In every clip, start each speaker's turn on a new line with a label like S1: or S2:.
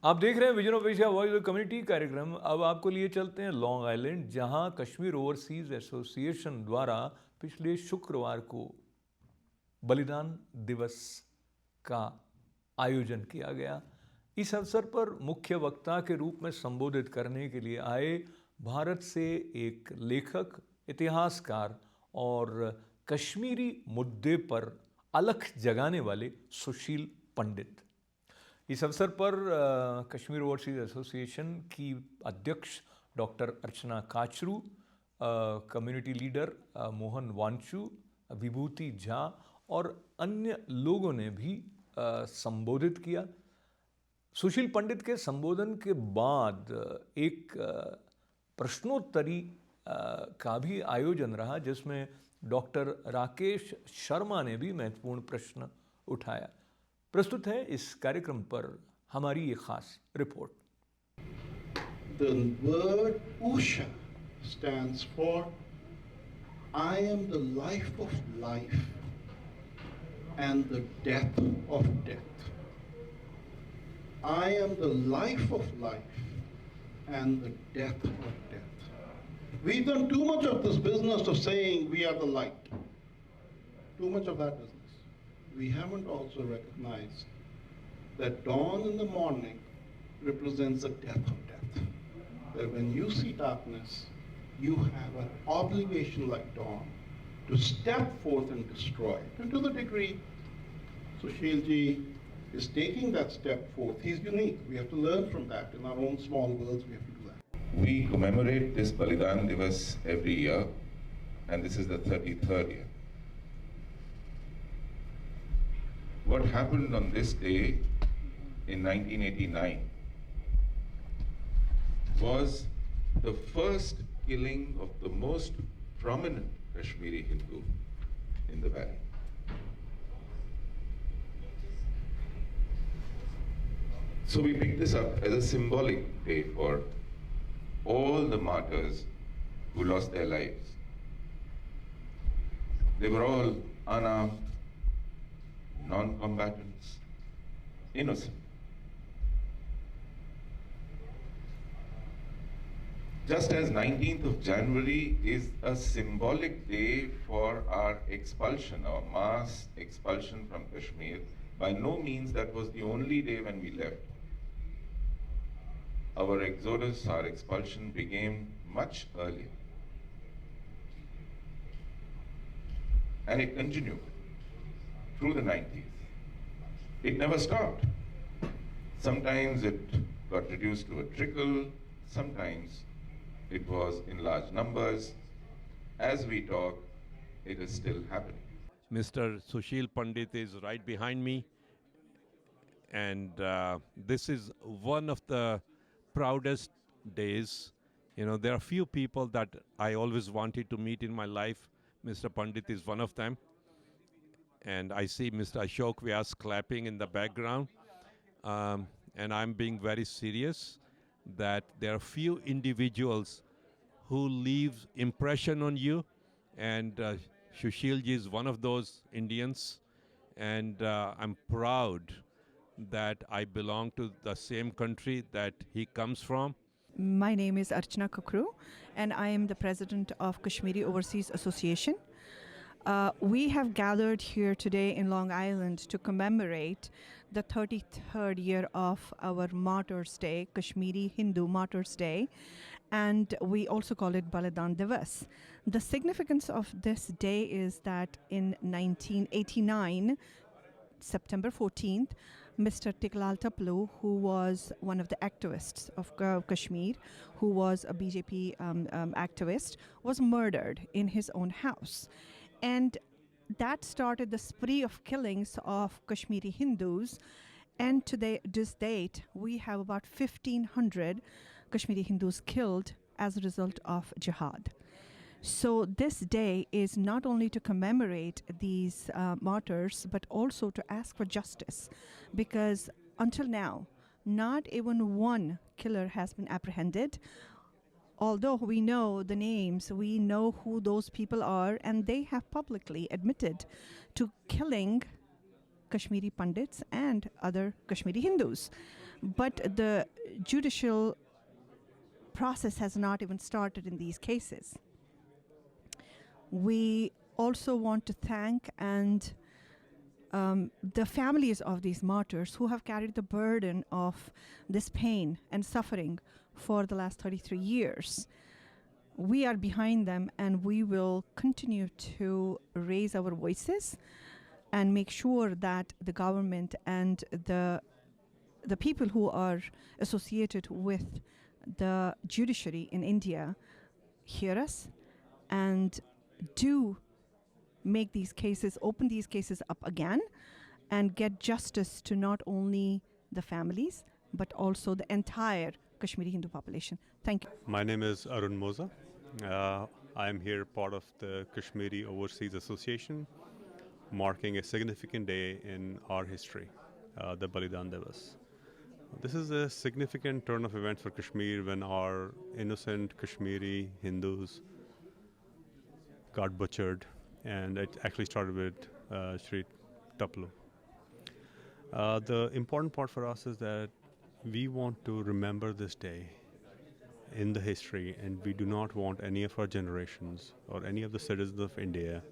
S1: आप देख रहे हैं vision of Asia voice of community कार्यक्रम। अब आपको लिए चलते हैं लॉन्ग आइलैंड, जहां कश्मीर ओवरसीज एसोसिएशन द्वारा पिछले शुक्रवार को बलिदान दिवस का आयोजन किया गया। इस अवसर पर मुख्य वक्ता के रूप में संबोधित करने के लिए आए भारत से एक लेखक, इतिहासकार और कश्मीरी मुद्दे पर अलख जगाने वाले सुशील पंडित। इस अवसर पर कश्मीर ओवरसीज एसोसिएशन की अध्यक्ष डॉक्टर अर्चना काचरू, कम्युनिटी लीडर मोहन वांचू, विभूति झा और अन्य लोगों ने भी संबोधित किया। सुशील पंडित के संबोधन के बाद एक प्रश्नोत्तरी का भी आयोजन रहा, जिसमें डॉक्टर राकेश शर्मा ने भी महत्वपूर्ण प्रश्न उठाया। प्रस्तुत है इस कार्यक्रम पर हमारी ये खास report.
S2: The word Usha stands for I am the life of life and the death of death. I am the life of life and the death of death. We've done too much of this business of saying we are the light. Too much of that business. We haven't also recognized that dawn in the morning represents the death of death. That when you see darkness, you have an obligation like dawn to step forth and destroy it. And to the degree Sushilji is taking that step forth, he's unique. We have to learn from that. In our own small worlds, we have to do that.
S3: We commemorate this Balidan Divas every year, and this is the 33rd year. What happened on this day in 1989 was the first killing of the most prominent Kashmiri Hindu in the valley. So we picked this up as a symbolic day for all the martyrs who lost their lives. They were all unarmed, non-combatants, innocent. Just as 19th of January is a symbolic day for our expulsion, our mass expulsion from Kashmir, by no means that was the only day when we left. Our exodus, our expulsion began much earlier. And it continued through the 90s. It never stopped. Sometimes it got reduced to a trickle, sometimes it was in large numbers. As we talk, it is still happening.
S4: Mr. Sushil Pandit is right behind me, and this is one of the proudest days. You know, there are few people that I always wanted to meet in my life. Mr. Pandit is one of them. And I see Mr. Ashok Vyas clapping in the background. And I'm being very serious that there are few individuals who leave impression on you. And Sushilji is one of those Indians. And I'm proud that I belong to the same country that he comes from.
S5: My name is Archana Kakru, and I am the president of Kashmiri Overseas Association. We have gathered here today in Long Island to commemorate the 33rd year of our Martyrs' Day, Kashmiri Hindu Martyrs' Day, and we also call it Balidan Divas. The significance of this day is that in 1989, September 14th, Mr. Tiklal Taplu, who was one of the activists of Kashmir, who was a BJP activist, was murdered in his own house. And that started the spree of killings of Kashmiri Hindus. And to this date, we have about 1,500 Kashmiri Hindus killed as a result of jihad. So this day is not only to commemorate these martyrs, but also to ask for justice, because until now, not even one killer has been apprehended. Although we know the names, we know who those people are, and they have publicly admitted to killing Kashmiri Pandits and other Kashmiri Hindus. But the judicial process has not even started in these cases. We also want to thank and the families of these martyrs who have carried the burden of this pain and suffering for the last 33 years. We are behind them, and we will continue to raise our voices and make sure that the government and the people who are associated with the judiciary in India hear us and do make these cases, open these cases up again, and get justice to not only the families but also the entire Kashmiri Hindu population. Thank you.
S6: My name is Arun Moza. I am here part of the Kashmiri Overseas Association, marking a significant day in our history, the Balidan Divas. This is a significant turn of events for Kashmir when our innocent Kashmiri Hindus got butchered, and it actually started with Sri Taplu. The important part for us is that we want to remember this day in the history, and we do not want any of our generations or any of the citizens of India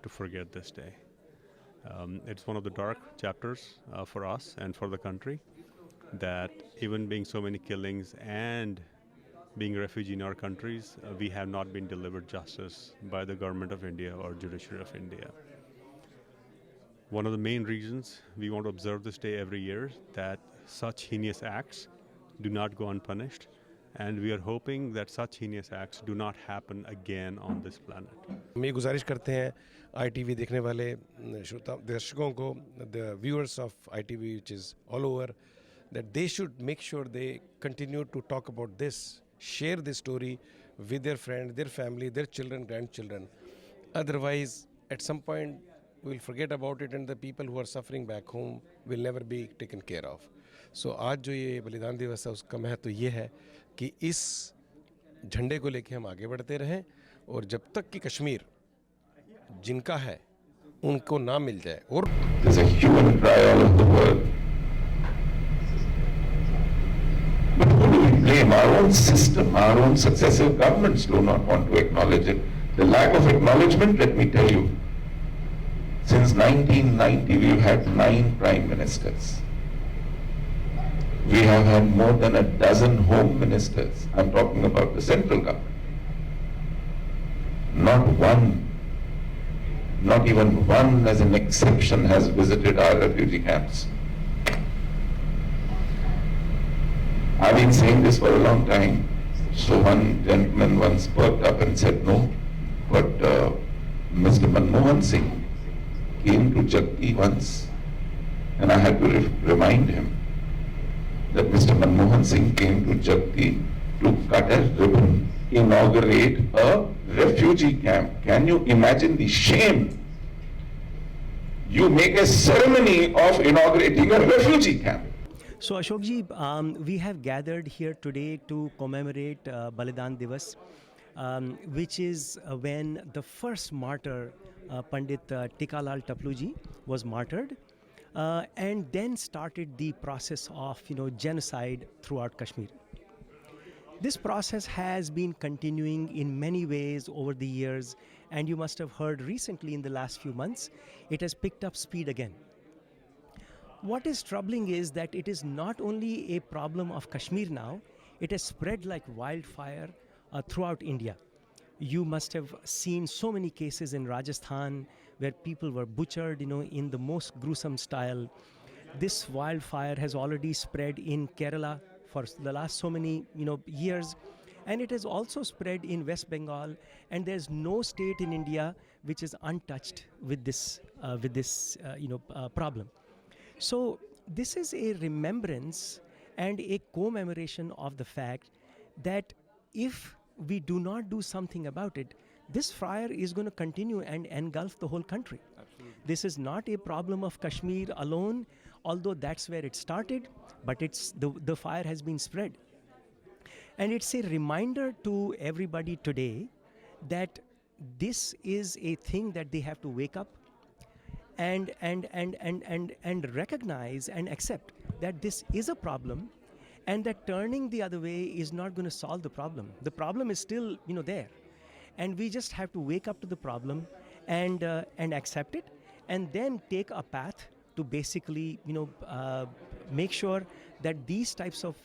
S6: to forget this day. It's one of the dark chapters for us and for the country, that even being so many killings and being a refugee in our countries, we have not been delivered justice by the government of India or judiciary of India. One of the main reasons we want to observe this day every year, that such heinous acts do not go unpunished, and we are hoping that such heinous acts do not happen again on this planet.
S7: हम ये गुजारिश करते हैं ITV देखने वाले श्रोता दर्शकों को, the viewers of ITV, which is all over, that they should make sure they continue to talk about this, share this story with their friends, their family, their children, grandchildren. Otherwise, at some point, we'll forget about it, and the people who are suffering back home will never be taken care of. So आज जो ये बलिदान दिवस है, उसका महत्व ये है कि इस झंडे को लेके हम आगे बढ़ते रहें, और जब तक कि कश्मीर जिनका है उनको ना मिल जाए. और
S3: There's a human cry all over the world. But who do we blame? Our own system, our own successive governments do not want to acknowledge it. The lack of acknowledgement, let me tell you, since 1990 we've had 9 prime ministers. We have had more than a dozen home ministers. I'm talking about the central government. Not one, not even one as an exception, has visited our refugee camps. I've been saying this for a long time. So one gentleman once perked up and said, no, but Mr. Manmohan Singh came to Jagti once, and I had to remind him that Mr. Manmohan Singh came to Jagti to cut a ribbon, inaugurate a refugee camp. Can you imagine the shame? You make a ceremony of inaugurating a refugee camp.
S8: So Ashok ji, we have gathered here today to commemorate Balidan Divas, which is when the first martyr, Pandit Tikalal Taplu ji, was martyred. And then started the process of genocide throughout Kashmir. This process has been continuing in many ways over the years, and you must have heard recently in the last few months, it has picked up speed again. What is troubling is that it is not only a problem of Kashmir now, it has spread like wildfire throughout India. You must have seen so many cases in Rajasthan where people were butchered, in the most gruesome style. This wildfire has already spread in Kerala for the last so many, years, and it has also spread in West Bengal. And there's no state in India which is untouched with this, problem. So this is a remembrance and a commemoration of the fact that if we do not do something about it, this fire is going to continue and engulf the whole country. Absolutely. This is not a problem of Kashmir alone, although that's where it started, but it's the fire has been spread. And it's a reminder to everybody today that this is a thing that they have to wake up and recognize and accept that this is a problem, and that turning the other way is not going to solve the problem. The problem is still, there, and we just have to wake up to the problem and accept it, and then take a path to basically, make sure that these types of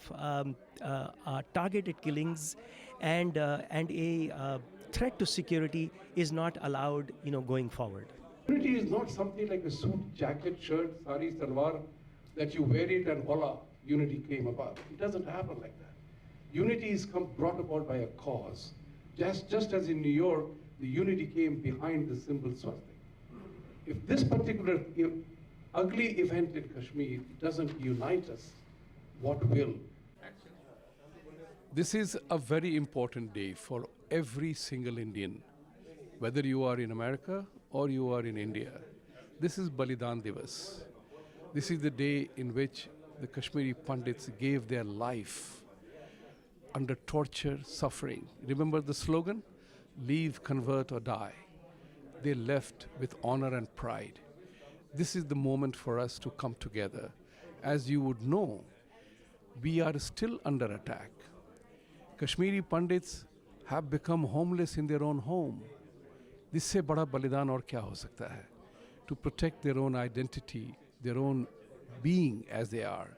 S8: targeted killings and a threat to security is not allowed, going forward.
S9: Unity is not something like a suit, jacket, shirt, sari, salwar, that you wear it and voila, unity came about. It doesn't happen like that. Unity is brought about by a cause. Just as in New York, the unity came behind the symbol swastika. If this particular ugly event in Kashmir doesn't unite us, what will?
S10: This is a very important day for every single Indian, whether you are in America or you are in India. This is Balidan Divas. This is the day in which the Kashmiri Pandits gave their life under torture, suffering. Remember the slogan? Leave, convert or die. They left with honor and pride. This is the moment for us to come together. As you would know, we are still under attack. Kashmiri Pandits have become homeless in their own home. इससे बड़ा बलिदान और क्या हो सकता है? To protect their own identity, their own being as they are.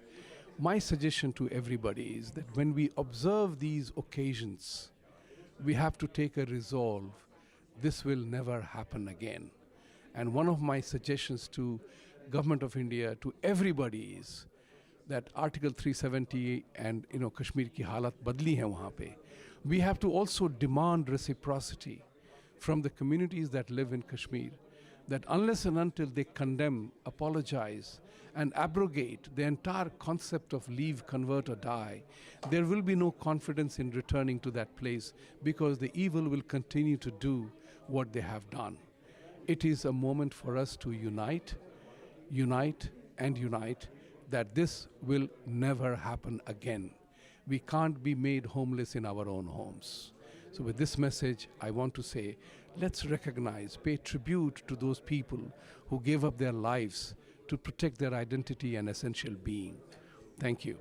S10: My suggestion to everybody is that when we observe these occasions, we have to take a resolve. This will never happen again. And one of my suggestions to Government of India, to everybody is that Article 370 and Kashmir ki halat badli hai wahan pe. We have to also demand reciprocity from the communities that live in Kashmir, that unless and until they condemn, apologize, and abrogate the entire concept of leave, convert or die, there will be no confidence in returning to that place, because the evil will continue to do what they have done. It is a moment for us to unite, that this will never happen again. We can't be made homeless in our own homes. So with this message, I want to say, let's recognize, pay tribute to those people who gave up their lives to protect their identity and essential being. Thank you.